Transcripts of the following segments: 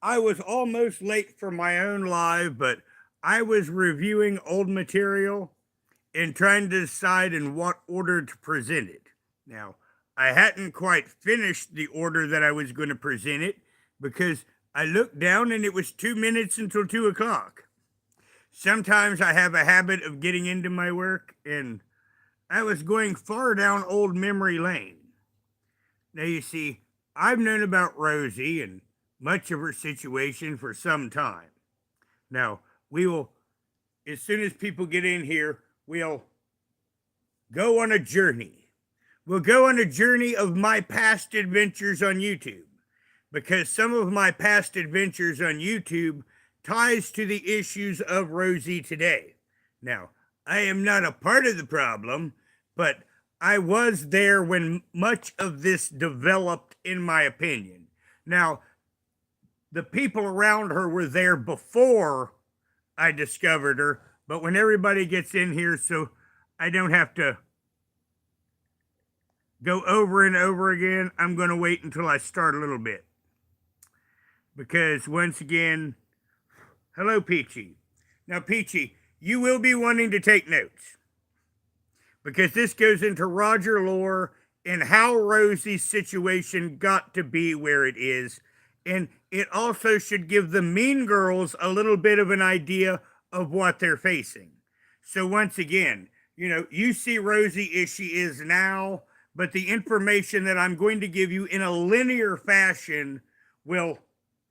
I was almost late for my own live, but I was reviewing old material and trying to decide in what order to present it. Now, I hadn't quite finished the order that I was going to present it because I looked down and it was 2 minutes until 2 o'clock. Sometimes I have a habit of getting into my work, and I was going far down old memory lane. Now, you see, I've known about Rosie and much of her situation for some time. Now, we will, as soon as people get in here, we'll go on a journey. We'll go on a journey of my past adventures on YouTube, because some of my past adventures on YouTube ties to the issues of Rosie today. Now, I am not a part of the problem, but I was there when much of this developed, in my opinion. Now, the people around her were there before I discovered her, but when everybody gets in here, so I don't have to go over and over again, I'm going to wait until I start a little bit. Because once again, hello, Peachy. Now, Peachy, you will be wanting to take notes, because this goes into Roger lore and how Rosie's situation got to be where it is. And it also should give the mean girls a little bit of an idea of what they're facing. So once again, you see Rosie as she is now, but the information that I'm going to give you in a linear fashion will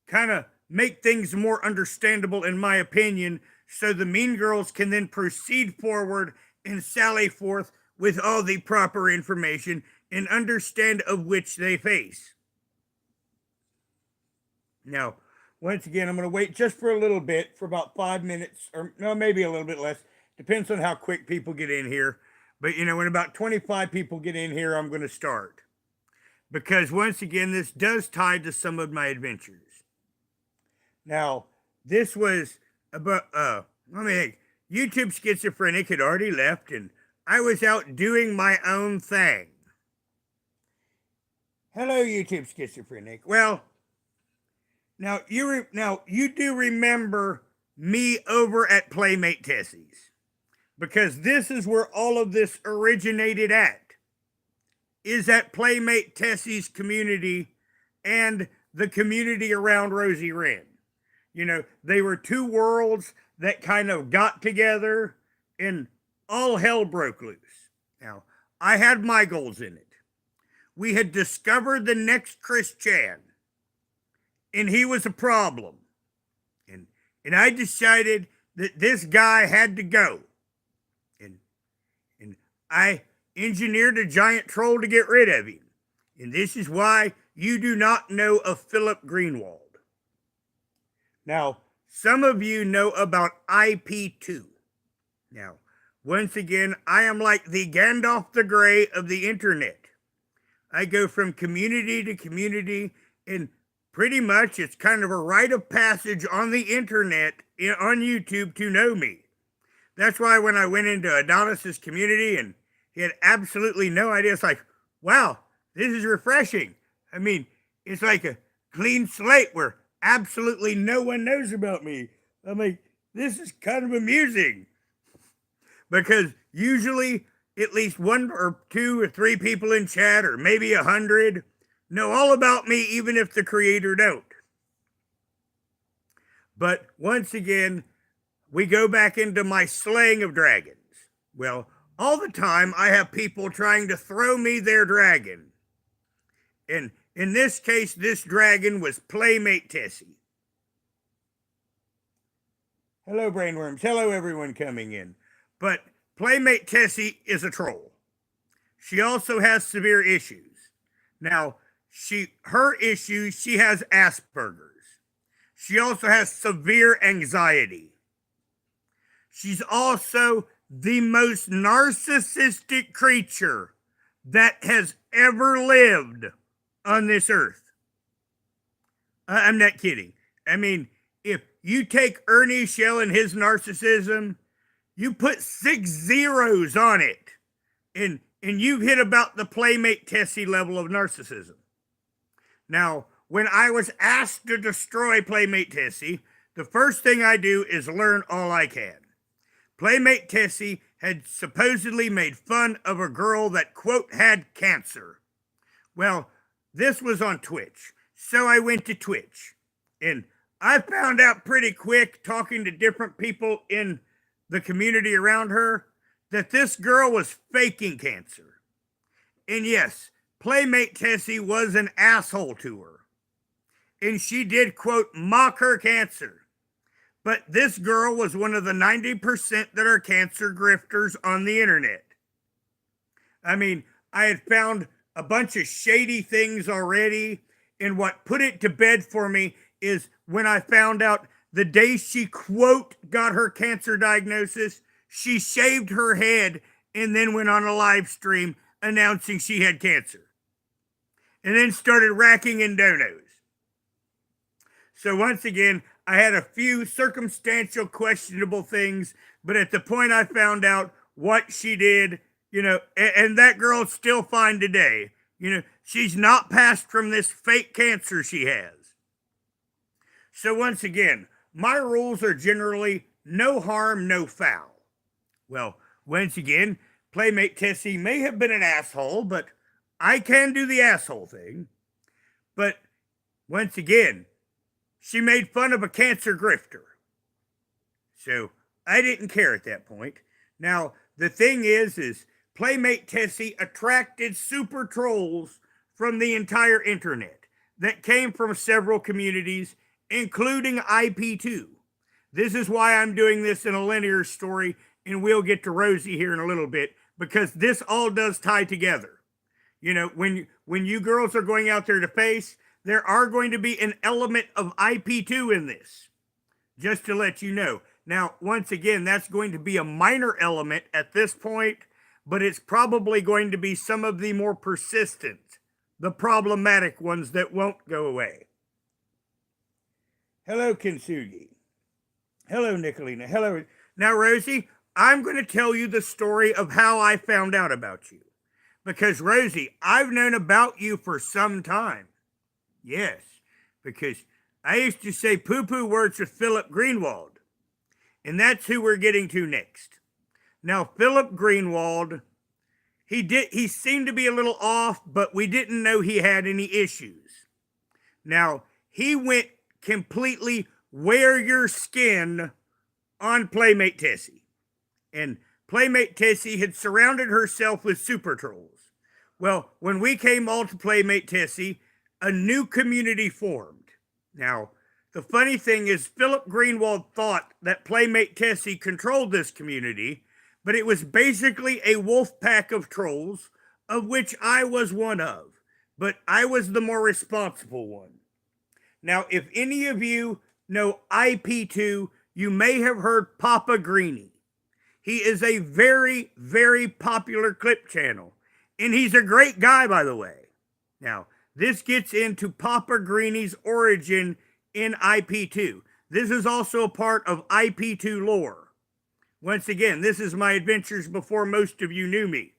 kind of make things more understandable, in my opinion, so the mean girls can then proceed forward and sally forth with all the proper information and understand of which they face. Now, once again, I'm going to wait just for a little bit, for about 5 minutes, or no, maybe a little bit less. Depends on how quick people get in here. But, when about 25 people get in here, I'm going to start. Because, once again, this does tie to some of my adventures. Now, this was about, let me think. YouTube Schizophrenic had already left, and I was out doing my own thing. Hello, YouTube Schizophrenic. Well, now you do remember me over at Playmate Tessie's, because this is where all of this originated at, is at Playmate Tessie's community and the community around Rosie REN. They were two worlds that kind of got together and all hell broke loose. Now, I had my goals in it. We had discovered the next Chris Chan, and he was a problem. And I decided that this guy had to go. And I engineered a giant troll to get rid of him. And this is why you do not know of Philip Greenwald. Now, some of you know about IP2. Now, once again, I am like the Gandalf the Grey of the internet. I go from community to community, and pretty much it's kind of a rite of passage on the internet, on YouTube, to know me. That's why when I went into Adonis's community and he had absolutely no idea, it's like, wow, this is refreshing. I mean, it's like a clean slate where absolutely no one knows about me. I'm like, this is kind of amusing. Because usually at least 1 or 2 or 3 people in chat, or maybe 100, know all about me, even if the creator don't. But once again, we go back into my slaying of dragons. Well, all the time I have people trying to throw me their dragon. And in this case, this dragon was Playmate Tessie. Hello, brainworms. Hello, everyone coming in. But Playmate Tessie is a troll. She also has severe issues. Now, her issues, she has Asperger's. She also has severe anxiety. She's also the most narcissistic creature that has ever lived on this earth. I'm not kidding. I mean, if you take Ernie Shell and his narcissism, you put 6 zeros on it, and you've hit about the Playmate Tessie level of narcissism. Now, when I was asked to destroy Playmate Tessie, the first thing I do is learn all I can. Playmate Tessie had supposedly made fun of a girl that, quote, had cancer. Well, this was on Twitch, so I went to Twitch. And I found out pretty quick, talking to different people in the community around her, that this girl was faking cancer. And yes, Playmate Tessie was an asshole to her. And she did, quote, mock her cancer. But this girl was one of the 90% that are cancer grifters on the internet. I mean, I had found a bunch of shady things already, and what put it to bed for me is when I found out the day she, quote, got her cancer diagnosis, she shaved her head and then went on a live stream announcing she had cancer. And then started racking in donos. So once again, I had a few circumstantial questionable things, but at the point I found out what she did, and that girl's still fine today. She's not passed from this fake cancer she has. So once again, my rules are generally no harm, no foul. Well, once again, Playmate Tessie may have been an asshole, but I can do the asshole thing. But once again, she made fun of a cancer grifter. So I didn't care at that point. Now, the thing is Playmate Tessie attracted super trolls from the entire internet that came from several communities, including IP2. This is why I'm doing this in a linear story, and we'll get to Rosie here in a little bit, because this all does tie together. When you girls are going out there to face, there are going to be an element of IP2 in this, just to let you know. Now, once again, that's going to be a minor element at this point, but it's probably going to be some of the more persistent, the problematic ones that won't go away. Hello, Kintsugi. Hello, Nicolina. Hello. Now, Rosie, I'm going to tell you the story of how I found out about you. Because, Rosie, I've known about you for some time. Yes, because I used to say poo-poo words with Philip Greenwald. And that's who we're getting to next. Now, Philip Greenwald, he seemed to be a little off, but we didn't know he had any issues. Now, he went completely wear your skin on Playmate Tessie. And Playmate Tessie had surrounded herself with super trolls. Well, when we came all to Playmate Tessie, a new community formed. Now, the funny thing is Philip Greenwald thought that Playmate Tessie controlled this community, but it was basically a wolf pack of trolls, of which I was one of. But I was the more responsible one. Now, if any of you know IP2, you may have heard Papa Greenie. He is a very, very popular clip channel. And he's a great guy, by the way. Now, this gets into Papa Greenie's origin in IP2. This is also a part of IP2 lore. Once again, this is my adventures before most of you knew me.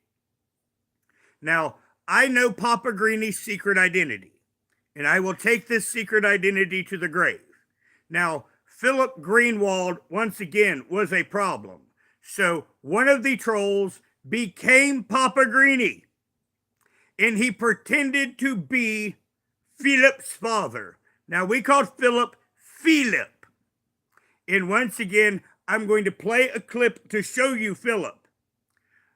Now, I know Papa Greenie's secret identity, and I will take this secret identity to the grave. Now, Philip Greenwald, once again, was a problem. So, one of the trolls became Papa Greenie, and he pretended to be Philip's father. Now, we called Philip Philip. And once again, I'm going to play a clip to show you Philip.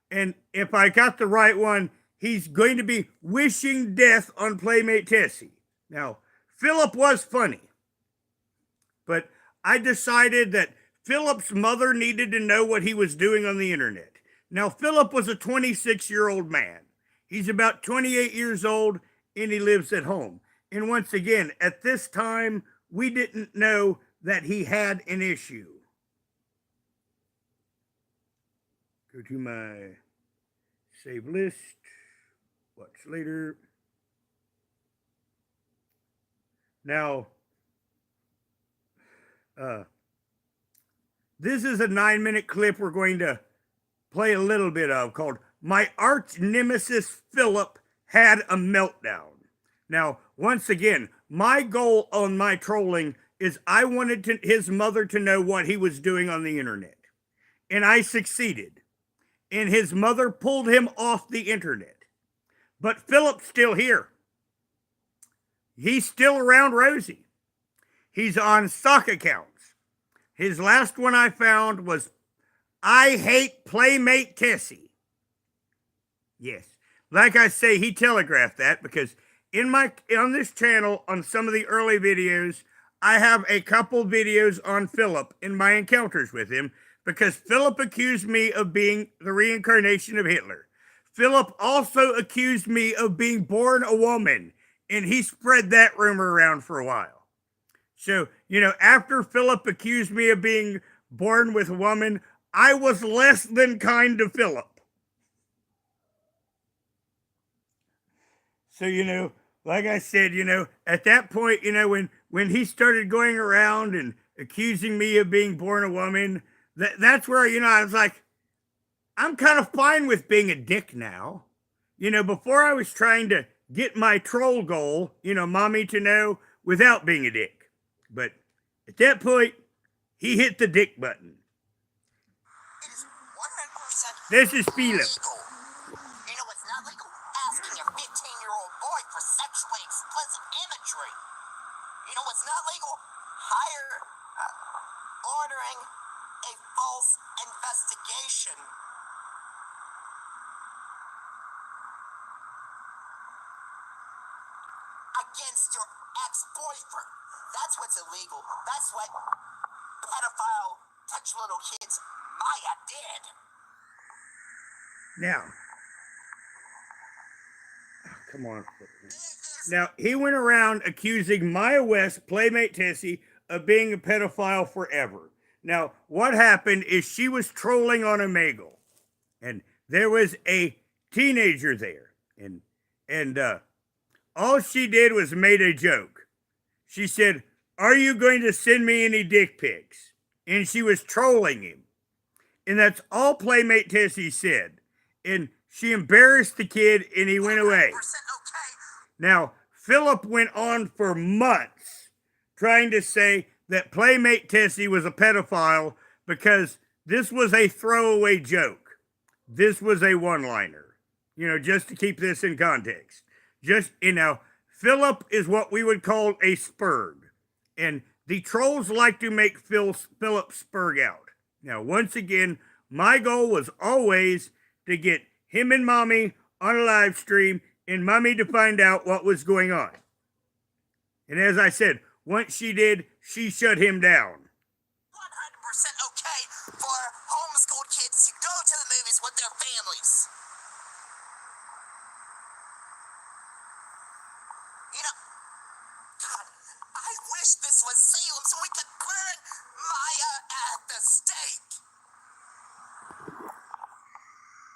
And if I got the right one, he's going to be wishing death on Playmate Tessie. Now, Philip was funny, but I decided that Philip's mother needed to know what he was doing on the internet. Now, Philip was a 26-year-old man. He's about 28 years old, and he lives at home. And once again, at this time, we didn't know that he had an issue. Go to my save list. Watch later. Now, this is a 9-minute clip we're going to play a little bit of called My Arch Nemesis Philip Had a Meltdown. Now, once again, my goal on my trolling is I wanted his mother to know what he was doing on the internet. And I succeeded. And his mother pulled him off the internet. But Philip's still here. He's still around Rosie. He's on stock accounts. His last one I found was, I hate Playmate Tessie. Yes. Like I say, he telegraphed that because on this channel, on some of the early videos, I have a couple videos on Philip and my encounters with him because Philip accused me of being the reincarnation of Hitler. Philip also accused me of being born a woman, and he spread that rumor around for a while. So, after Philip accused me of being born with a woman, I was less than kind to Philip. So, like I said, at that point, when he started going around and accusing me of being born a woman, that's where, I was like, I'm kind of fine with being a dick now. Before I was trying to get my troll goal, mommy to know without being a dick. But at that point, he hit the dick button. It is 100% This is Philip. legal. It's not legal asking a 15-year-old boy for sexually explicit imagery. What's not legal? Ordering a false investigation. Against your ex-boyfriend. That's what's illegal. That's what pedophile, touch little kids Maya did. Now, come on. Now, he went around accusing Maya West, Playmate Tessie, of being a pedophile forever. Now, what happened is she was trolling on Omegle, and there was a teenager there, and all she did was made a joke. She said, "Are you going to send me any dick pics?" And she was trolling him. And that's all Playmate Tessie said. And she embarrassed the kid, and he went away. Okay. Now, Philip went on for months trying to say that Playmate Tessie was a pedophile because this was a throwaway joke. This was a one-liner, just to keep this in context. Philip is what we would call a spurg. And the trolls like to make Philip spurg out. Now, once again, my goal was always to get him and mommy on a live stream and mommy to find out what was going on. And as I said, once she did, she shut him down. 100% okay for homeschooled kids to go to the movies with their families. God, I wish this was Salem so we could burn Maya at the stake.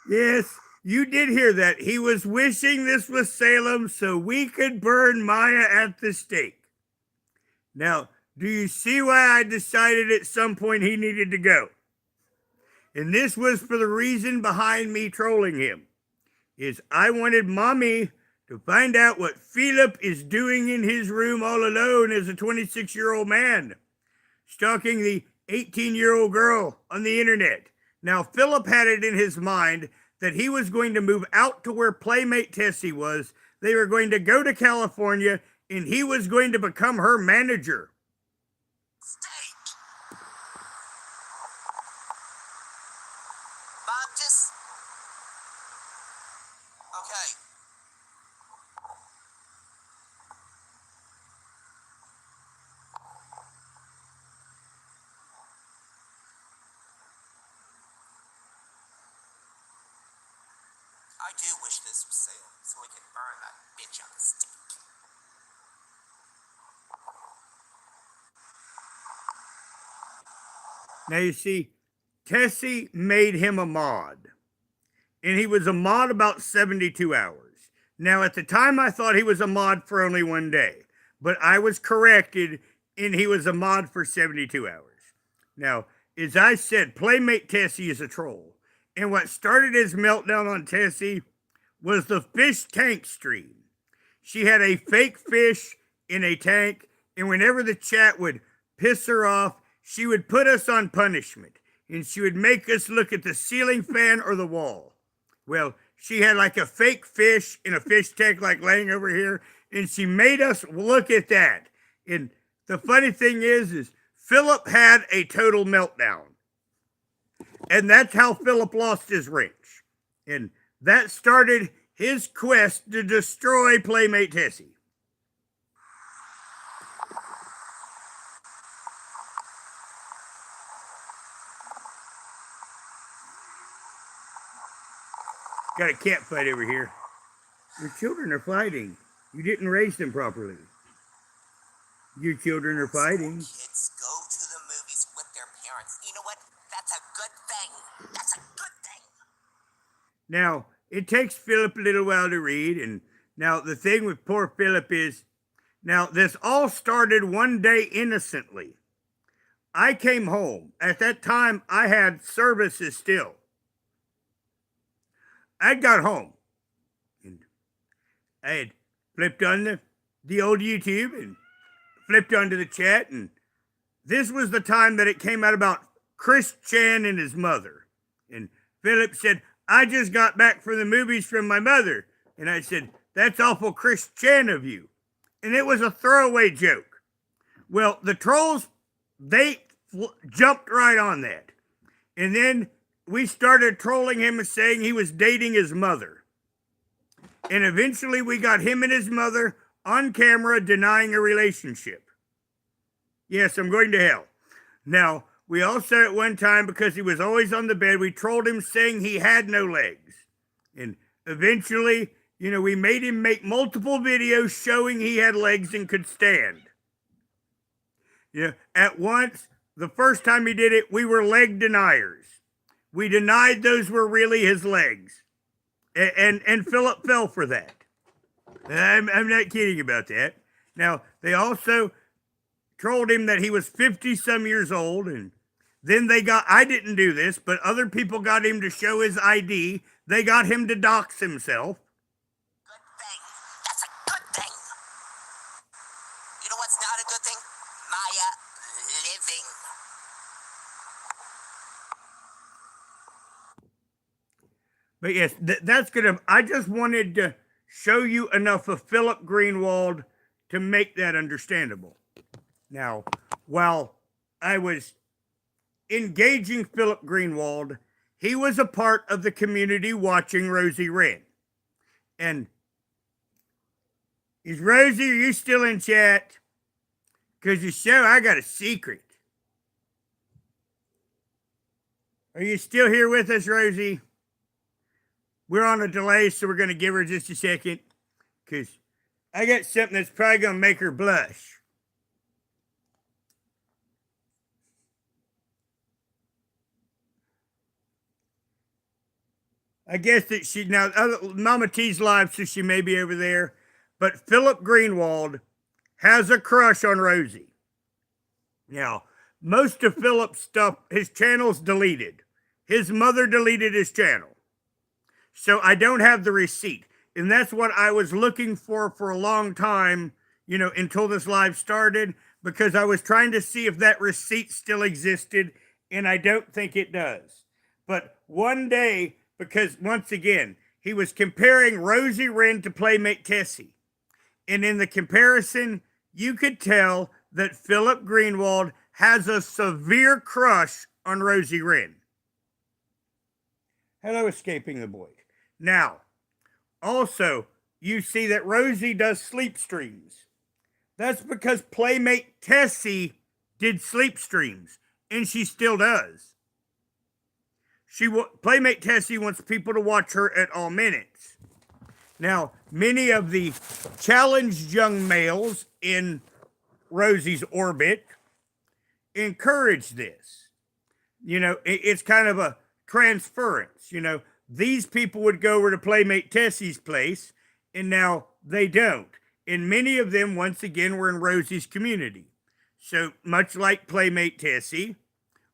Yes, you did hear that. He was wishing this was Salem so we could burn Maya at the stake. Now, do you see why I decided at some point he needed to go? And this was for the reason behind me trolling him, is I wanted mommy to find out what Philip is doing in his room all alone as a 26-year-old man, stalking the 18-year-old girl on the internet. Now, Philip had it in his mind that he was going to move out to where Playmate Tessie was. They were going to go to California, and he was going to become her manager. Stake. Mom, just... Okay. I do wish this was Salem, so we could burn that bitch on the stake. Now, you see, Tessie made him a mod, and he was a mod about 72 hours. Now, at the time, I thought he was a mod for only one day, but I was corrected, and he was a mod for 72 hours. Now, as I said, Playmate Tessie is a troll, and what started his meltdown on Tessie was the fish tank stream. She had a fake fish in a tank, and whenever the chat would piss her off, she would put us on punishment, and she would make us look at the ceiling fan or the wall. Well, she had like a fake fish in a fish tank like laying over here, and she made us look at that. And the funny thing is Philip had a total meltdown. And that's how Philip lost his wrench. And that started his quest to destroy Playmate Tessie. Got a cat fight over here. Your children are fighting. You didn't raise them properly. Your children are fighting. Kids go to the movies with their parents. You know what? That's a good thing. That's a good thing. Now, it takes Philip a little while to read. And now the thing with poor Philip is, now this all started one day innocently. I came home. At that time, I had services still. I got home and I had flipped on the old YouTube and flipped onto the chat, and this was the time that it came out about Chris Chan and his mother. And Philip said, I just got back from the movies from my mother. And I said, that's awful Chris Chan of you. And it was a throwaway joke. Well, the trolls, they jumped right on that. And then we started trolling him and saying he was dating his mother. And eventually we got him and his mother on camera denying a relationship. Yes, I'm going to hell. Now, we also at one time, because he was always on the bed, we trolled him saying he had no legs. And eventually, we made him make multiple videos showing he had legs and could stand. At once, the first time he did it, we were leg deniers. We denied those were really his legs. And Philip fell for that. I'm not kidding about that. Now, they also trolled him that he was 50-some years old, and then I didn't do this, but other people got him to show his ID. They got him to dox himself. Good thing. That's a good thing. You know what's not a good thing? Maya living. But yes, that's good. I just wanted to show you enough of Philip Greenwald to make that understandable. Now, while I was engaging Philip Greenwald, he was a part of the community watching Rosie REN. And is Rosie, are you still in chat? Because you show I got a secret. Are you still here with us, Rosie? We're on a delay, so we're going to give her just a second, because I got something that's probably going to make her blush. I guess that now Mama T's live, so she may be over there, but Philip Greenwald has a crush on Rosie. Now, most of Philip's stuff, his channel's deleted. His mother deleted his channel. So I don't have the receipt. And that's what I was looking for a long time, until this live started, because I was trying to see if that receipt still existed, and I don't think it does. But one day, because once again, he was comparing Rosie REN to Playmate Tessie. And in the comparison, you could tell that Philip Greenwald has a severe crush on Rosie REN. Hello, Escaping the Void. Now, also, you see that Rosie does sleep streams. That's because Playmate Tessie did sleep streams, and she still does. Playmate Tessie wants people to watch her at all minutes. Now, many of the challenged young males in Rosie's orbit encourage this. It's kind of a transference. These people would go over to Playmate Tessie's place, and now they don't. And many of them, once again, were in Rosie's community. So much like Playmate Tessie,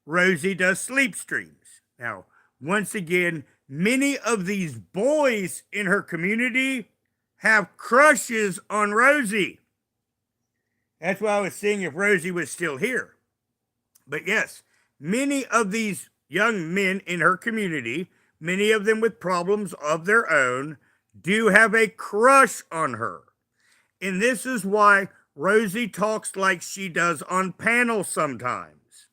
Rosie does sleep streams. Now, once again, many of these boys in her community have crushes on Rosie. That's why I was seeing if Rosie was still here. But yes, many of these young men in her community, many of them with problems of their own, do have a crush on her. And this is why Rosie talks like she does on panels sometimes.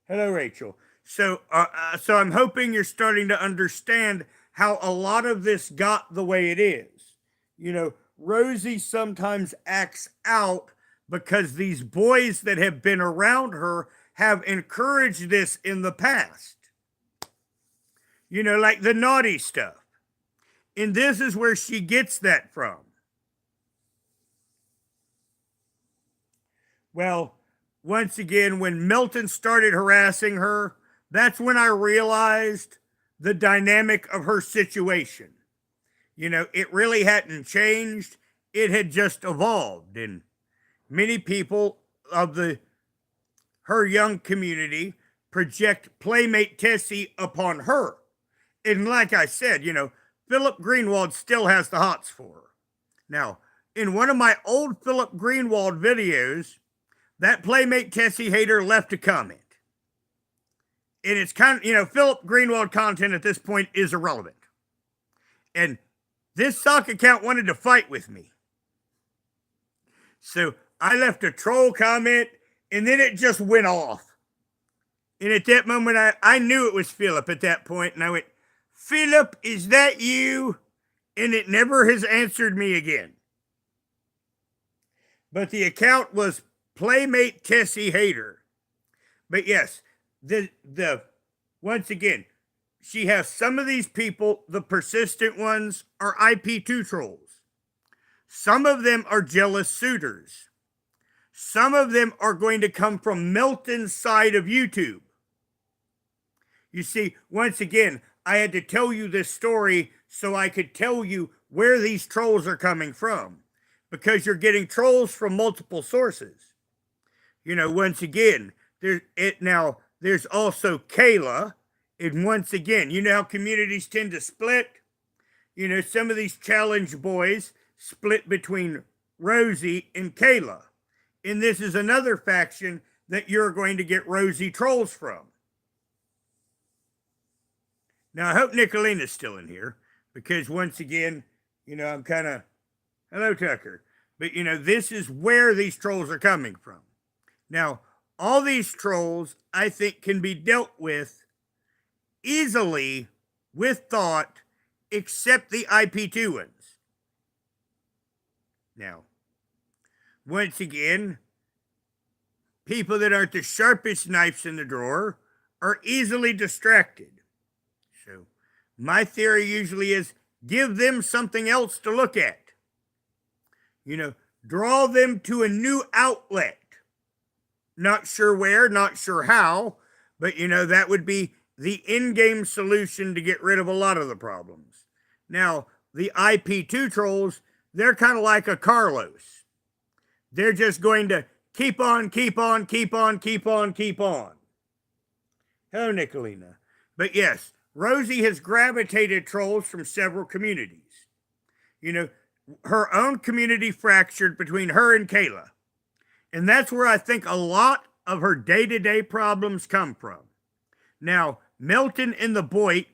Hello, Rachel. So I'm hoping you're starting to understand how a lot of this got the way it is. You know, Rosie sometimes acts out because these boys that have been around her have encouraged this in the past. You know, like the naughty stuff. And this is where she gets that from. Well, once again, when Milton started harassing her, that's when I realized the dynamic of her situation. You know, it really hadn't changed. It had just evolved. And many people of her young community project Playmate Tessie upon her. And like I said, you know, Philip Greenwald still has the hots for her. Now, in one of my old Philip Greenwald videos, that Playmate Tessie hater left a comment. And it's kind of, you know, Philip Greenwald content at this point is irrelevant. And this sock account wanted to fight with me. So I left a troll comment and then it just went off. And at that moment, I knew it was Philip at that point. And I went, Philip, is that you? And it never has answered me again. But the account was Playmate Tessie Hater. But yes, the once again, she has some of these people, the persistent ones, are IP2 trolls. Some of them are jealous suitors. Some of them are going to come from Milton's side of YouTube. You see, once again, I had to tell you this story so I could tell you where these trolls are coming from. Because you're getting trolls from multiple sources. You know, once again, there's also Kayla. And once again, you know how communities tend to split? You know, some of these challenge boys split between Rosie and Kayla. And this is another faction that you're going to get Rosie trolls from. Now, I hope Nicolina's still in here. Because once again, you know, I'm kind of... Hello, Tucker. But, you know, this is where these trolls are coming from. Now, all these trolls, I think, can be dealt with easily with thought, except the IP2 ones. Now, once again, people that aren't the sharpest knives in the drawer are easily distracted. So, my theory usually is give them something else to look at. You know, draw them to a new outlet. Not sure where, not sure how, but, you know, that would be the in-game solution to get rid of a lot of the problems. Now, the IP2 trolls, they're kind of like a Carlos. They're just going to keep on, keep on, keep on, keep on, keep on. Hello, Nicolina. But yes, Rosie has gravitated trolls from several communities. You know, her own community fractured between her and Kayla. And that's where I think a lot of her day-to-day problems come from. Now, Milton and the Boyd,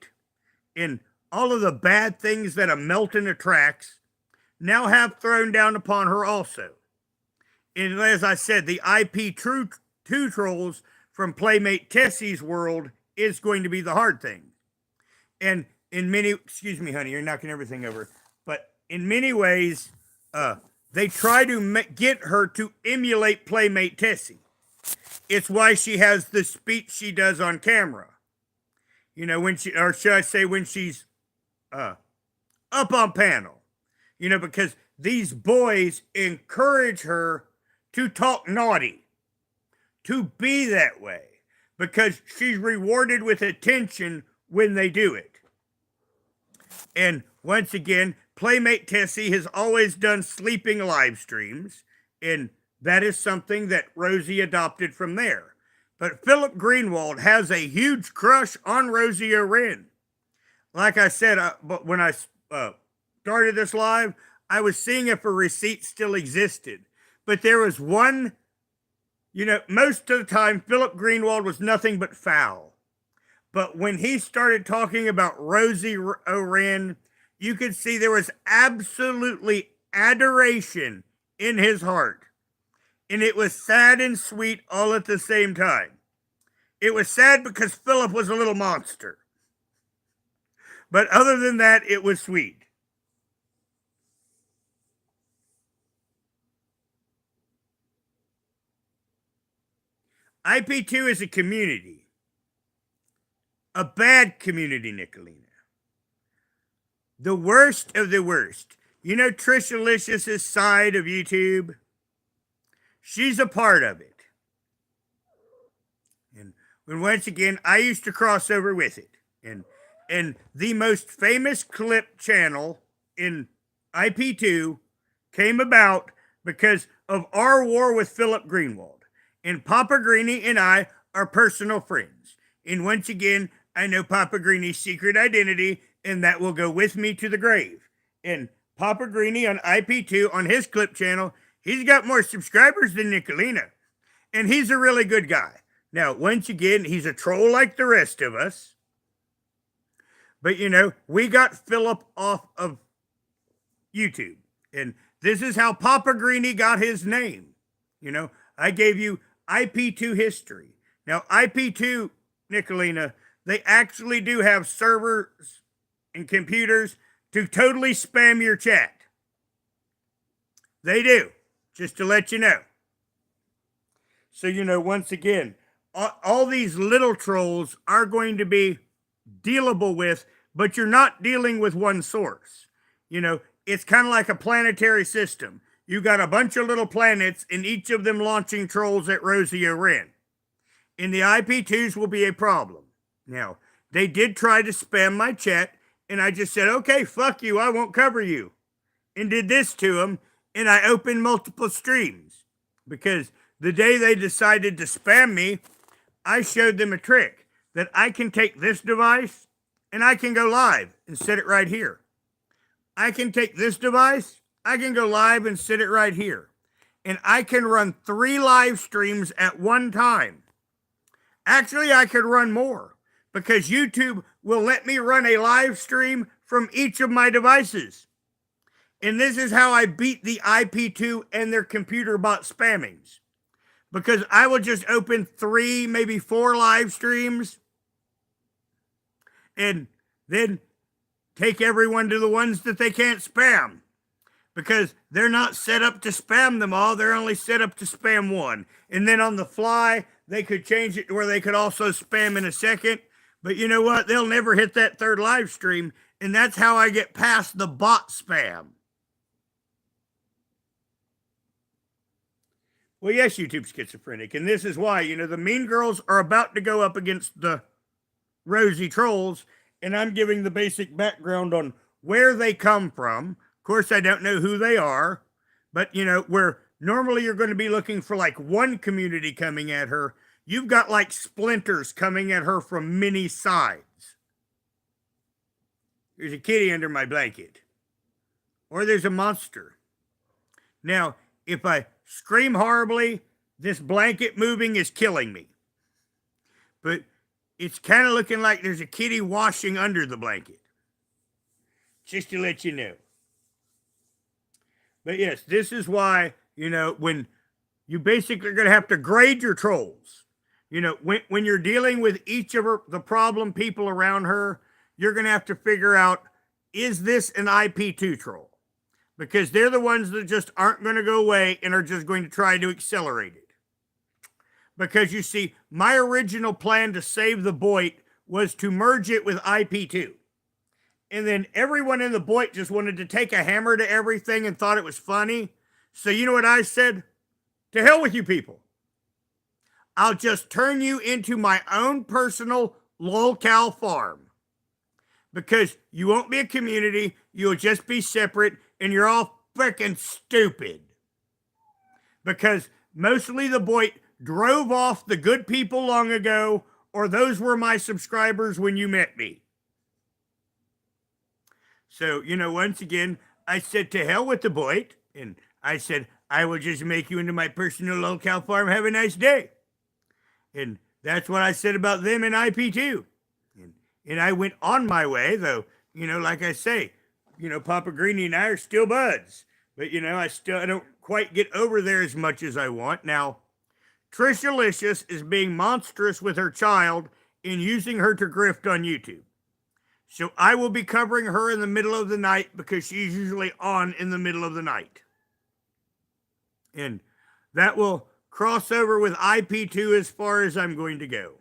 and all of the bad things that a Milton attracts, now have thrown down upon her also. And as I said, the IP2 trolls from Playmate Tessie's world is going to be the hard thing. And in many, excuse me, honey, you're knocking everything over. But in many ways, they try to get her to emulate Playmate Tessie. It's why she has the speech she does on camera. You know, when she, or should I say when she's up on panel. You know, because these boys encourage her to talk naughty, to be that way, because she's rewarded with attention when they do it. And once again, Playmate Tessie has always done sleeping live streams, and that is something that Rosie adopted from there. But Philip Greenwald has a huge crush on Rosie REN. Like I said, but when I started this live, I was seeing if a receipt still existed. But there was one, most of the time, Philip Greenwald was nothing but foul. But when he started talking about Rosie REN, you could see there was absolutely adoration in his heart. And it was sad and sweet all at the same time. It was sad because Philip was a little monster. But other than that, it was sweet. IP2 is a community. A bad community, Nicolina. The worst of the worst. You know Trisha Licious' side of YouTube? She's a part of it. And once again, I used to cross over with it. And the most famous clip channel in IP2 came about because of our war with Philip Greenwald. And Papa Greeny and I are personal friends. And once again, I know Papa Greeny's secret identity, and that will go with me to the grave. And Papa Greeny on IP2, on his clip channel, he's got more subscribers than Nicolina. And he's a really good guy. Now, once again, he's a troll like the rest of us. But, we got Philip off of YouTube. And this is how Papa Greeny got his name. I gave you IP2 history. Now, IP2, Nicolina, they actually do have servers and computers to totally spam your chat. They do, just to let you know. So, once again, all these little trolls are going to be dealable with, but you're not dealing with one source. It's kind of like a planetary system. You got a bunch of little planets, and each of them launching trolls at ROSIE REN. And the IP2s will be a problem. Now, they did try to spam my chat, and I just said, okay, fuck you, I won't cover you. And did this to them, and I opened multiple streams. Because the day they decided to spam me, I showed them a trick that I can take this device, and I can go live and set it right here. I can take this device, I can go live and set it right here. And I can run 3 live streams at one time. Actually, I could run more because YouTube will let me run a live stream from each of my devices. And this is how I beat the IP2 and their computer bot spammings. Because I will just open 3, maybe 4 live streams and then take everyone to the ones that they can't spam. Because they're not set up to spam them all. They're only set up to spam one. And then on the fly, they could change it to where they could also spam in a second. But you know what? They'll never hit that 3rd live stream. And that's how I get past the bot spam. Well, yes, YouTube schizophrenic. And this is why, the Mean Girls are about to go up against the Rosie Trolls. And I'm giving the basic background on where they come from. Of course, I don't know who they are, but, where normally you're going to be looking for like one community coming at her, you've got like splinters coming at her from many sides. There's a kitty under my blanket. Or there's a monster. Now, if I scream horribly, this blanket moving is killing me. But it's kind of looking like there's a kitty washing under the blanket. Just to let you know. But yes, this is why, when you basically are going to have to grade your trolls. When you're dealing with each of the problem people around her, you're going to have to figure out, is this an IP2 troll? Because they're the ones that just aren't going to go away and are just going to try to accelerate it. Because you see, my original plan to save the Boit was to merge it with IP2. And then everyone in the Boit just wanted to take a hammer to everything and thought it was funny. So you know what I said? To hell with you people. I'll just turn you into my own personal lolcow farm. Because you won't be a community, you'll just be separate, and you're all freaking stupid. Because mostly the Boit drove off the good people long ago, or those were my subscribers when you met me. So, once again, I said, to hell with the boy. And I said, I will just make you into my personal locale farm. Have a nice day. And that's what I said about them in IP2. And I went on my way, though, like I say, Papa Greenie and I are still buds. But, I don't quite get over there as much as I want. Now, Trisha Licious is being monstrous with her child and using her to grift on YouTube. So I will be covering her in the middle of the night because she's usually on in the middle of the night. And that will cross over with IP2 as far as I'm going to go.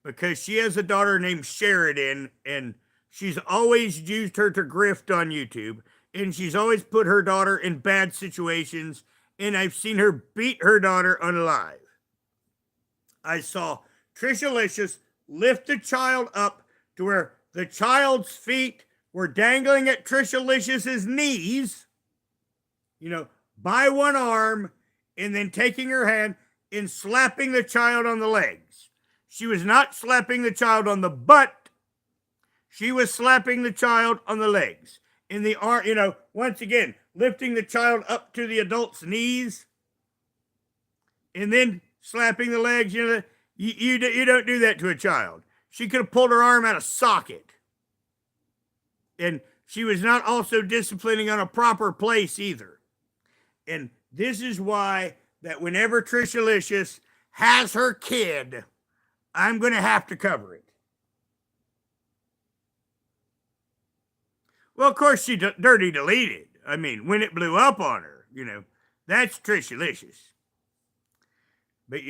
Because she has a daughter named Sheridan, and she's always used her to grift on YouTube. And she's always put her daughter in bad situations. And I've seen her beat her daughter unalive. I saw Trisha Licious lift the child up to where the child's feet were dangling at Trisha Licious's knees, by one arm, and then taking her hand and slapping the child on the legs. She was not slapping the child on the butt. She was slapping the child on the legs. In the arm, once again, lifting the child up to the adult's knees and then slapping the legs. You don't do that to a child. She could have pulled her arm out of socket. And she was not also disciplining on a proper place either. And this is why that whenever Trisha Licious has her kid, I'm going to have to cover it. Well, of course, she dirty deleted. I mean, when it blew up on her, that's Trisha Licious. But,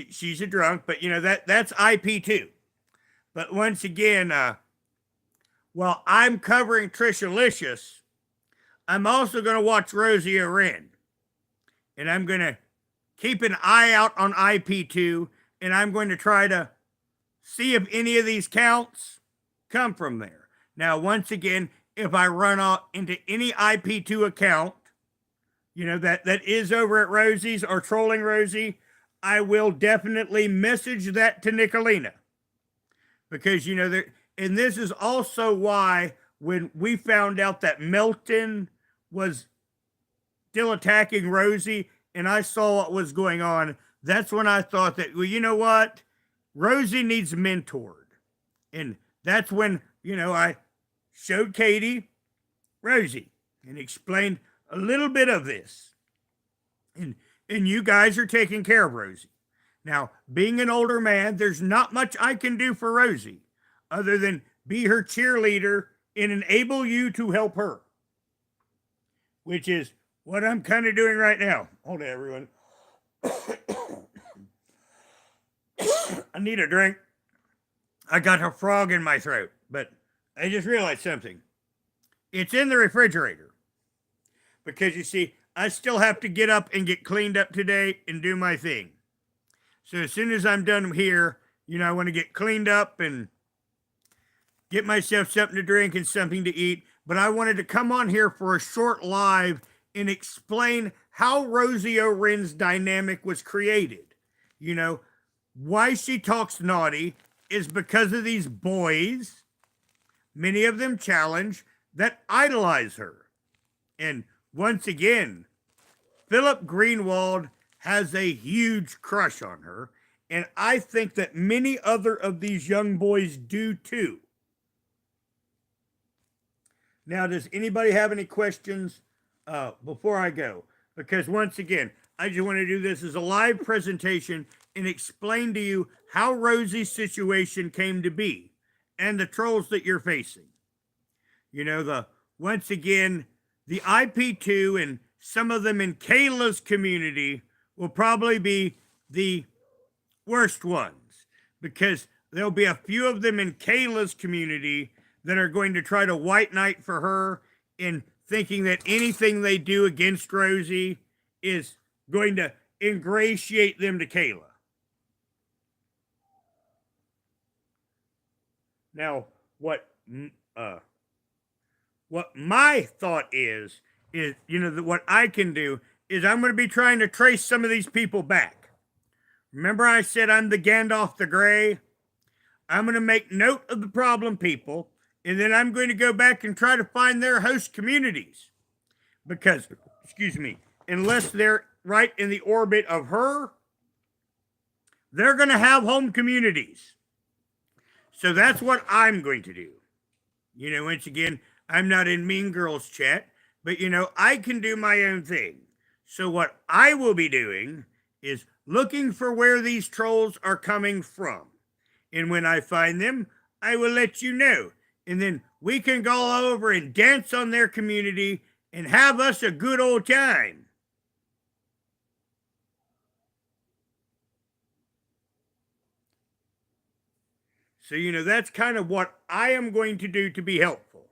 she's a drunk, but, that's IP2. But once again, while I'm covering Trisha Licious, I'm also going to watch ROSIE REN. And I'm going to keep an eye out on IP2, and I'm going to try to see if any of these counts come from there. Now, once again, if I run out into any IP2 account, that is over at Rosie's or trolling Rosie, I will definitely message that to Nicolina. Because, and this is also why when we found out that Melton was still attacking Rosie and I saw what was going on, that's when I thought that, well, you know what? Rosie needs mentored. And that's when, I showed Katie Rosie and explained a little bit of this. And you guys are taking care of Rosie. Now, being an older man, there's not much I can do for Rosie other than be her cheerleader and enable you to help her, which is what I'm kind of doing right now. Hold on, everyone. I need a drink. I got a frog in my throat, but I just realized something. It's in the refrigerator. Because you see, I still have to get up and get cleaned up today and do my thing. So as soon as I'm done here, I want to get cleaned up and get myself something to drink and something to eat. But I wanted to come on here for a short live and explain how Rosie REN's dynamic was created. Why she talks naughty is because of these boys, many of them challenge, that idolize her. And once again, Philip Greenwald has a huge crush on her. And I think that many other of these young boys do too. Now, does anybody have any questions before I go? Because once again, I just want to do this as a live presentation and explain to you how Rosie's situation came to be and the trolls that you're facing. Once again, the IP2 and some of them in Kayla's community will probably be the worst ones because there'll be a few of them in Kayla's community that are going to try to white knight for her in thinking that anything they do against Rosie is going to ingratiate them to Kayla. Now, what my thought is what I can do is I'm going to be trying to trace some of these people back. Remember I said I'm the Gandalf the Grey? I'm going to make note of the problem people, and then I'm going to go back and try to find their host communities. because, excuse me, unless they're right in the orbit of her, they're going to have home communities. So that's what I'm going to do. Once again, I'm not in Mean Girls chat, but I can do my own thing. So what I will be doing is looking for where these trolls are coming from. And when I find them, I will let you know. And then we can go over and dance on their community and have us a good old time. So, that's kind of what I am going to do to be helpful.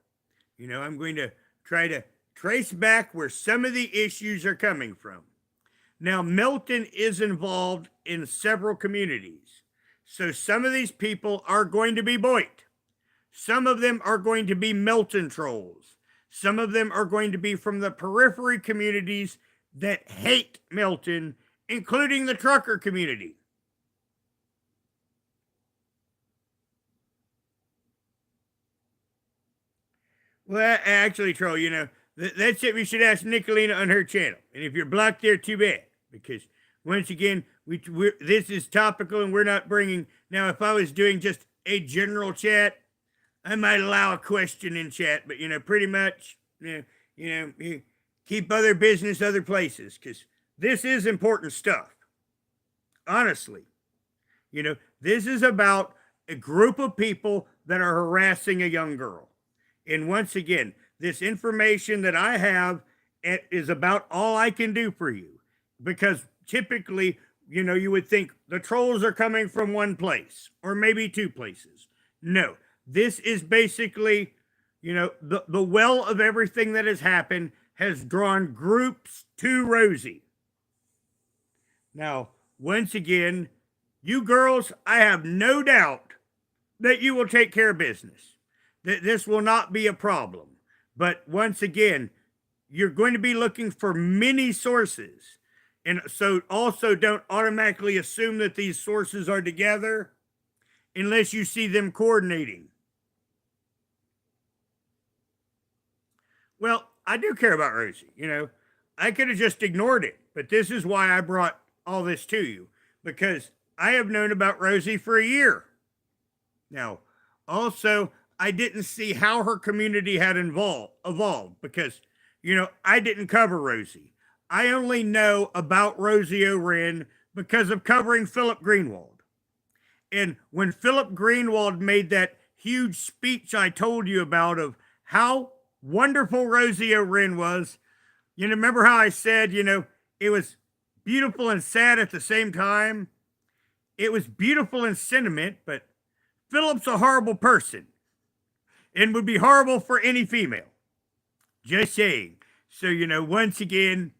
I'm going to try to trace back where some of the issues are coming from. Now, Milton is involved in several communities. So some of these people are going to be Boyd. Some of them are going to be Milton trolls. Some of them are going to be from the periphery communities that hate Milton, including the trucker community. Well, actually, Troll, that's it. We should ask Nicolina on her channel. And if you're blocked there, too bad. Because, once again, this is topical and we're not bringing... Now, if I was doing just a general chat, I might allow a question in chat. But, pretty much, keep other business other places. Because this is important stuff. Honestly. This is about a group of people that are harassing a young girl. And once again, this information that I have is about all I can do for you. Because typically, you would think the trolls are coming from one place or maybe two places. No, this is basically, the well of everything that has happened has drawn groups to Rosie. Now, once again, you girls, I have no doubt that you will take care of business. That this will not be a problem. But once again, you're going to be looking for many sources. And so also don't automatically assume that these sources are together unless you see them coordinating. Well, I do care about Rosie. I could have just ignored it. But this is why I brought all this to you. Because I have known about Rosie for a year. Now, also, I didn't see how her community had evolved because, I didn't cover Rosie. I only know about Rosie REN because of covering Philip Greenwald. And when Philip Greenwald made that huge speech I told you about of how wonderful Rosie REN was, remember how I said, it was beautiful and sad at the same time? It was beautiful in sentiment, but Philip's a horrible person. And would be horrible for any female. Just saying. So, once again,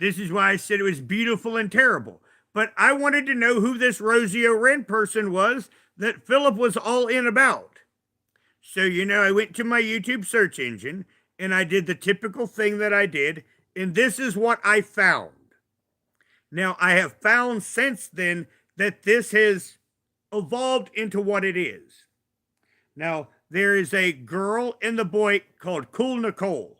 this is why I said it was beautiful and terrible. But I wanted to know who this Rosie REN person was that Philip was all in about. So, I went to my YouTube search engine and I did the typical thing that I did. And this is what I found. Now, I have found since then that this has evolved into what it is. Now, there is a girl in the boy called Cool Nicole.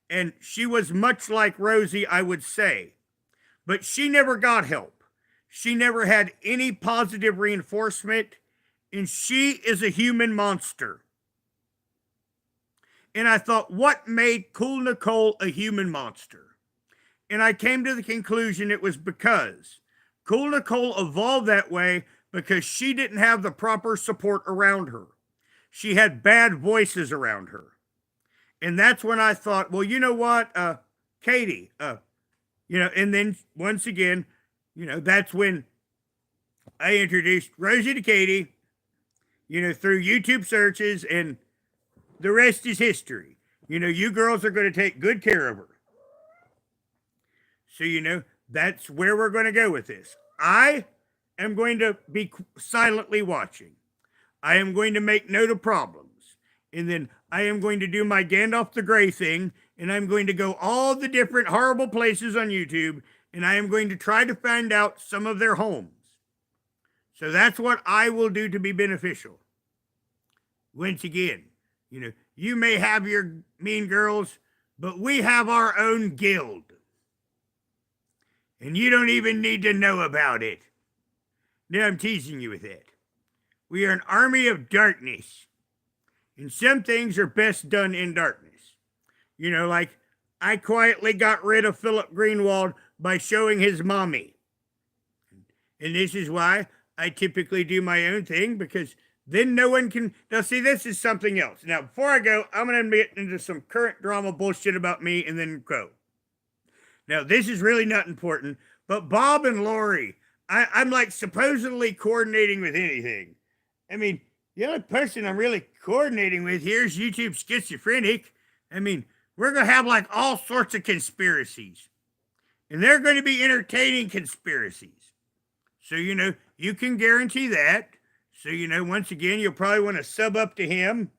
And she was much like Rosie, I would say. But she never got help. She never had any positive reinforcement. And she is a human monster. And I thought, what made Cool Nicole a human monster? And I came to the conclusion it was because Cool Nicole evolved that way because she didn't have the proper support around her. She had bad voices around her. And that's when I thought, well, you know what, Katie, and then once again, that's when I introduced Rosie to Katie, through YouTube searches, and the rest is history. You girls are going to take good care of her. So, that's where we're going to go with this. I am going to be silently watching. I am going to make note of problems. And then I am going to do my Gandalf the Grey thing. And I'm going to go all the different horrible places on YouTube. And I am going to try to find out some of their homes. So that's what I will do to be beneficial. Once again, you may have your mean girls. but we have our own guild. And you don't even need to know about it. No, I'm teasing you with that. We are an army of darkness. And some things are best done in darkness. You know, like I quietly got rid of Philip Greenwald by showing his mommy. And this is why I typically do my own thing, because then no one can. Now, see, this is something else. Now, before I go, I'm going to get into some current drama bullshit about me and then go. Now, this is really not important, but Bob and Lori, I'm like supposedly coordinating with anything. I mean, the only person I'm really coordinating with here is YouTube Schizophrenic. I mean, we're going to have like all sorts of conspiracies. And they're going to be entertaining conspiracies. So, you know, you can guarantee that. So, you know, once again, you'll probably want to sub up to him,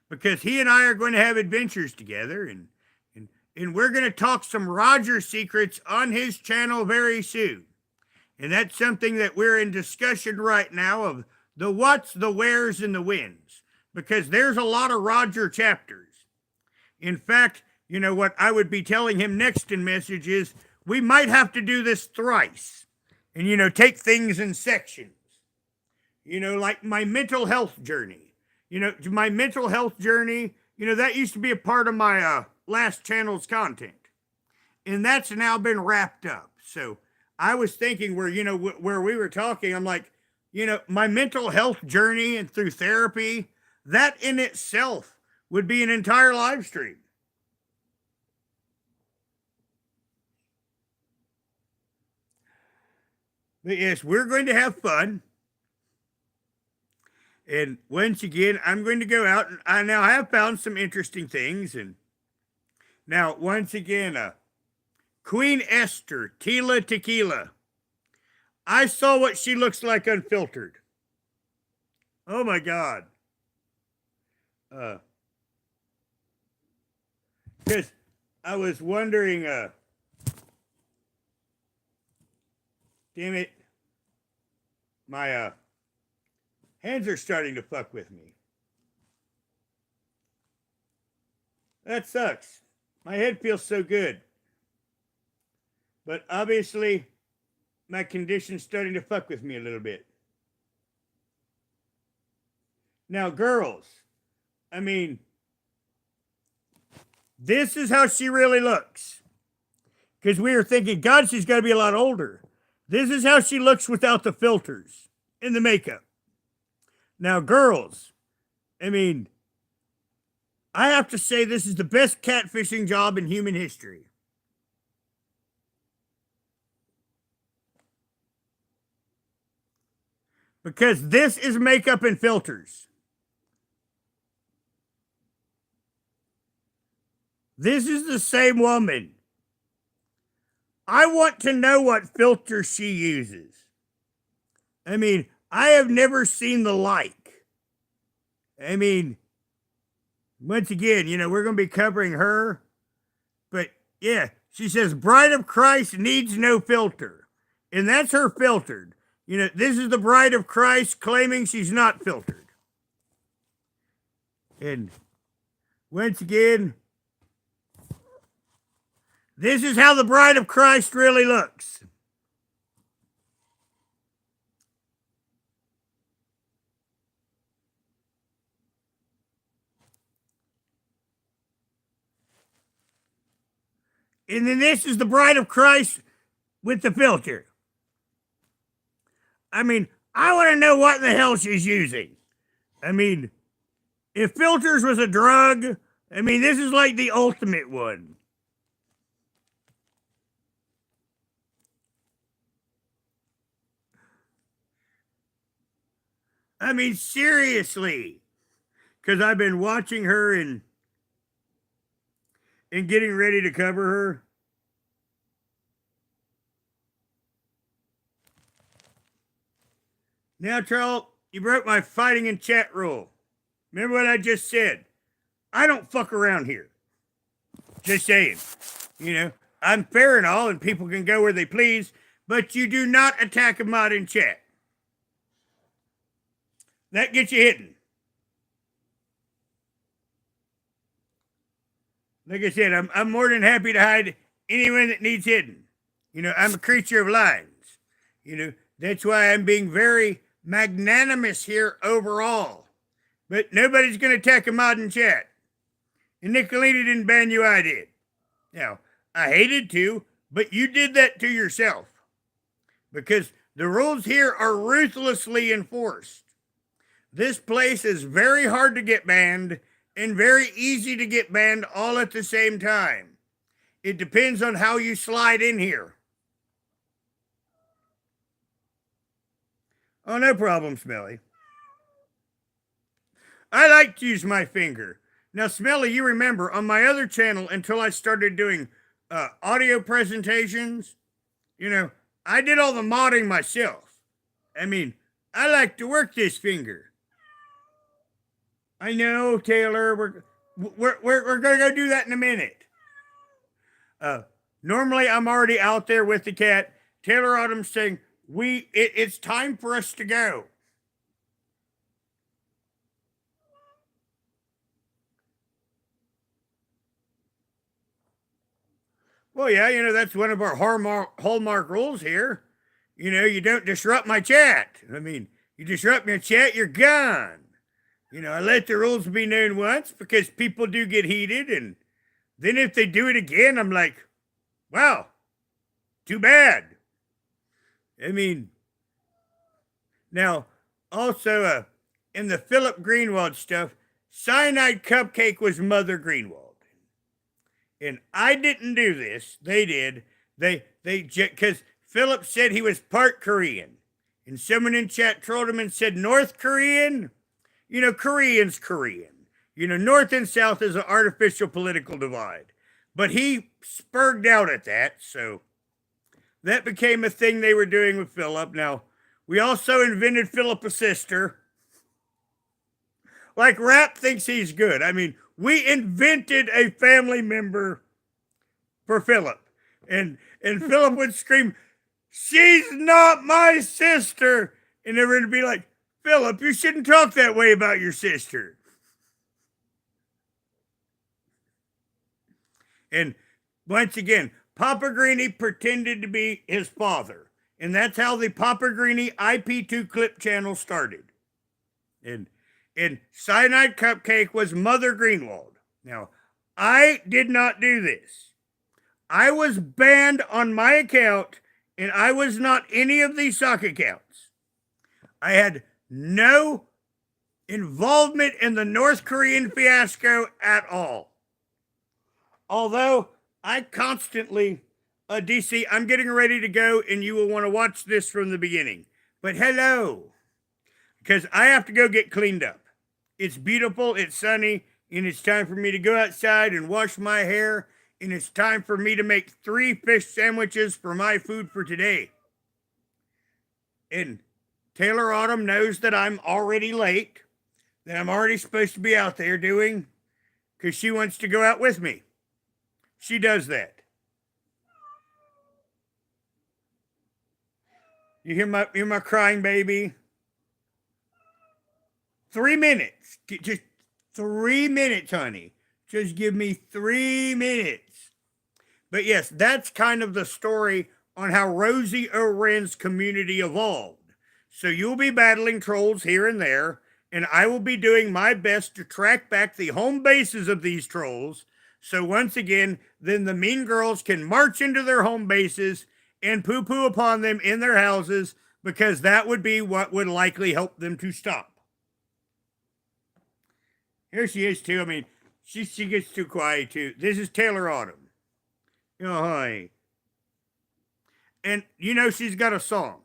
because he and I are going to have adventures together. And we're going to talk some Roger secrets on his channel very soon. And that's something that we're in discussion right now of the what's, the where's, and the when's. Because there's a lot of Roger chapters. In fact, you know, what I would be telling him next in message is we might have to do this thrice. And, you know, take things in sections. You know, like my mental health journey. You know, my mental health journey, you know, that used to be a part of my last channel's content. And that's now been wrapped up. So I was thinking where, you know, where we were talking, I'm like, you know, my mental health journey and through therapy, that in itself would be an entire live stream. But yes, we're going to have fun. And once again, I'm going to go out, and I now have found some interesting things. And now, once again, Queen Esther, Tila Tequila. I saw what she looks like unfiltered. Oh my God. Because I was wondering, damn it, my hands are starting to fuck with me. That sucks. My head feels so good. But obviously, my condition's starting to fuck with me a little bit. Now, girls, I mean, this is how she really looks. Because we were thinking, God, she's got to be a lot older. This is how she looks without the filters and the makeup. Now, girls, I mean, I have to say this is the best catfishing job in human history. Because this is makeup and filters. This is the same woman. I want to know what filter she uses. I mean, I have never seen the like. I mean, once again, you know, we're going to be covering her. But yeah, she says, Bride of Christ needs no filter. And that's her filtered. You know, this is the Bride of Christ claiming she's not filtered. And once again, this is how the Bride of Christ really looks. And then this is the Bride of Christ with the filter. I mean, I want to know what the hell she's using. I mean, if filters was a drug, I mean, this is like the ultimate one. I mean, seriously. Because I've been watching her and getting ready to cover her. Now, Troll, you broke my fighting in chat rule. Remember what I just said? I don't fuck around here. Just saying. You know, I'm fair and all, and people can go where they please, but you do not attack a mod in chat. That gets you hidden. Like I said, I'm more than happy to hide anyone that needs hidden. I'm a creature of lines. That's why I'm being very magnanimous here overall. But nobody's going to attack a mod in chat. And Nicolina didn't ban you, I did. Now, I hated to, but you did that to yourself. Because the rules here are ruthlessly enforced. This place is very hard to get banned and very easy to get banned all at the same time. It depends on how you slide in here. Oh, no problem, Smelly. I like to use my finger. Now, Smelly, you remember on my other channel, until I started doing audio presentations, I did all the modding myself. I mean, I like to work this finger. I know, Taylor. We're gonna go do that in a minute. Normally I'm already out there with the cat. Taylor Autumn's saying it's time for us to go. Well, yeah, that's one of our hallmark rules here. You don't disrupt my chat. I mean, you disrupt my chat, you're gone. I let the rules be known once because people do get heated. And then if they do it again, I'm like, wow, too bad. I mean, now, also, in the Philip Greenwald stuff, Cyanide Cupcake was Mother Greenwald. And I didn't do this. They did. Because Philip said he was part Korean. And someone in chat trolled him and said North Korean. Korean's Korean. North and South is an artificial political divide. But he spurred out at that, so that became a thing they were doing with Philip. Now, we also invented Philip a sister. Like Rap thinks he's good. I mean, we invented a family member for Philip. And Philip would scream, "She's not my sister." And everyone would be like, "Philip, you shouldn't talk that way about your sister." And once again, Papa Greeny pretended to be his father. And that's how the Papa Greeny IP2 clip channel started. And Cyanide Cupcake was Mother Greenwald. Now, I did not do this. I was banned on my account, and I was not any of these sock accounts. I had no involvement in the North Korean fiasco at all. Although I constantly, DC, I'm getting ready to go, and you will want to watch this from the beginning. But hello, because I have to go get cleaned up. It's beautiful, it's sunny, and it's time for me to go outside and wash my hair, and it's time for me to make 3 fish sandwiches for my food for today. And Taylor Autumn knows that I'm already late, that I'm already supposed to be out there doing, because she wants to go out with me. She does that. You hear my crying baby? 3 minutes. Just 3 minutes, honey. Just give me 3 minutes. But yes, that's kind of the story on how Rosie REN's community evolved. So you'll be battling trolls here and there, and I will be doing my best to track back the home bases of these trolls. So once again, then the mean girls can march into their home bases and poo-poo upon them in their houses, because that would be what would likely help them to stop. Here she is too. I mean, she gets too quiet too. This is Taylor Autumn. Oh, hi. And she's got a song.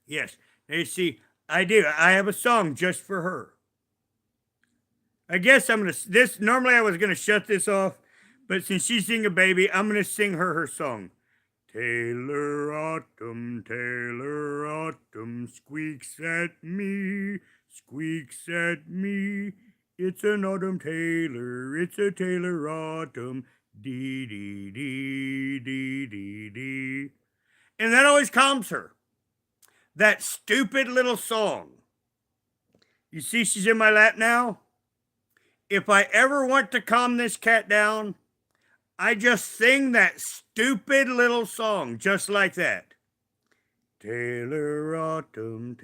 Yes. Now you see, I do. I have a song just for her. I guess I'm going to, normally I was going to shut this off, but since she's seeing a baby, I'm going to sing her song. Taylor Autumn, squeaks at me, It's an autumn Taylor, it's a Taylor Autumn, dee dee dee dee dee dee. And that always calms her. That stupid little song. You see she's in my lap now? if I ever want to calm this cat down, I just sing that stupid little song just like that. Taylor Autumn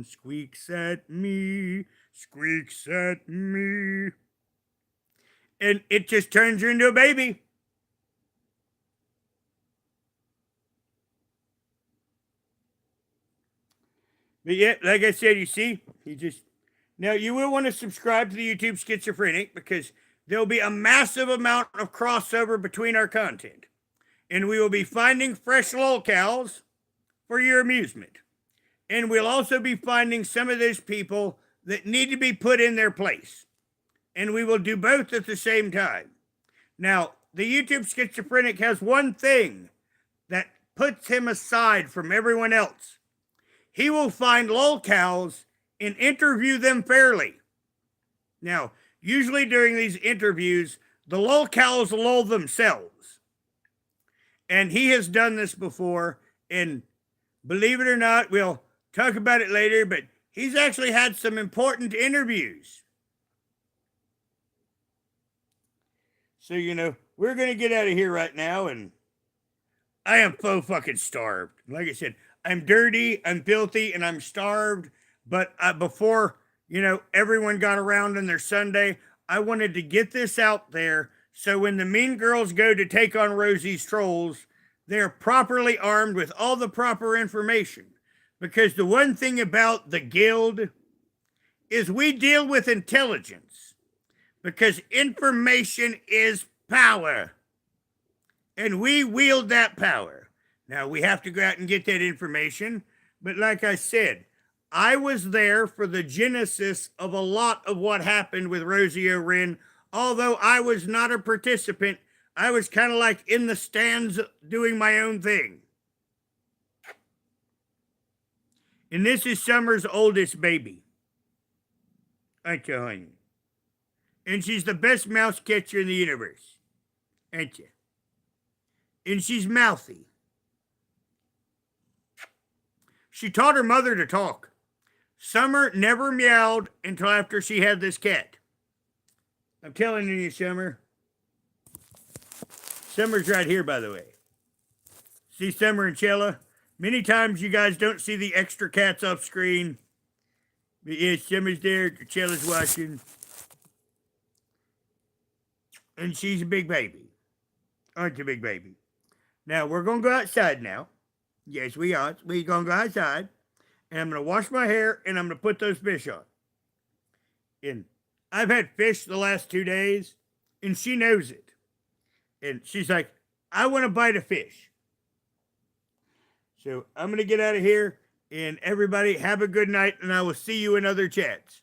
squeaks at me, squeaks at me. And it just turns her into a baby. But yeah, like I said, you see, now you will want to subscribe to the YouTube Schizophrenic because there'll be a massive amount of crossover between our content. And we will be finding fresh lolcows for your amusement. And we'll also be finding some of those people that need to be put in their place. And we will do both at the same time. Now, the YouTube Schizophrenic has one thing that puts him aside from everyone else. He will find lolcows and interview them fairly. Now, usually during these interviews, the lolcows lull themselves. And he has done this before, and believe it or not, we'll talk about it later, but he's actually had some important interviews. So, we're going to get out of here right now, and I am so fucking starved. Like I said, I'm dirty, I'm filthy, and I'm starved. But before, everyone got around on their Sunday, I wanted to get this out there so when the mean girls go to take on Rosie's trolls, they're properly armed with all the proper information. Because the one thing about the guild is we deal with intelligence. Because information is power. And we wield that power. Now, we have to go out and get that information. But like I said, I was there for the genesis of a lot of what happened with ROSIE REN. Although I was not a participant, I was kind of like in the stands doing my own thing. And this is Summer's oldest baby. Ain't you, honey? And she's the best mouse catcher in the universe. Ain't you? And she's mouthy. She taught her mother to talk. Summer never meowed until after she had this cat. I'm telling you, Summer. Summer's right here, by the way. See Summer and Chella? Many times you guys don't see the extra cats off screen. But yes, Summer's there. Chella's watching. And she's a big baby. Aren't you, big baby? Now, we're going to go outside now. Yes, we are. We're going to go outside. And I'm going to wash my hair, and I'm going to put those fish on. And I've had fish the last 2 days, and she knows it. And she's like, I want to bite a fish. So I'm going to get out of here, and everybody have a good night, and I will see you in other chats.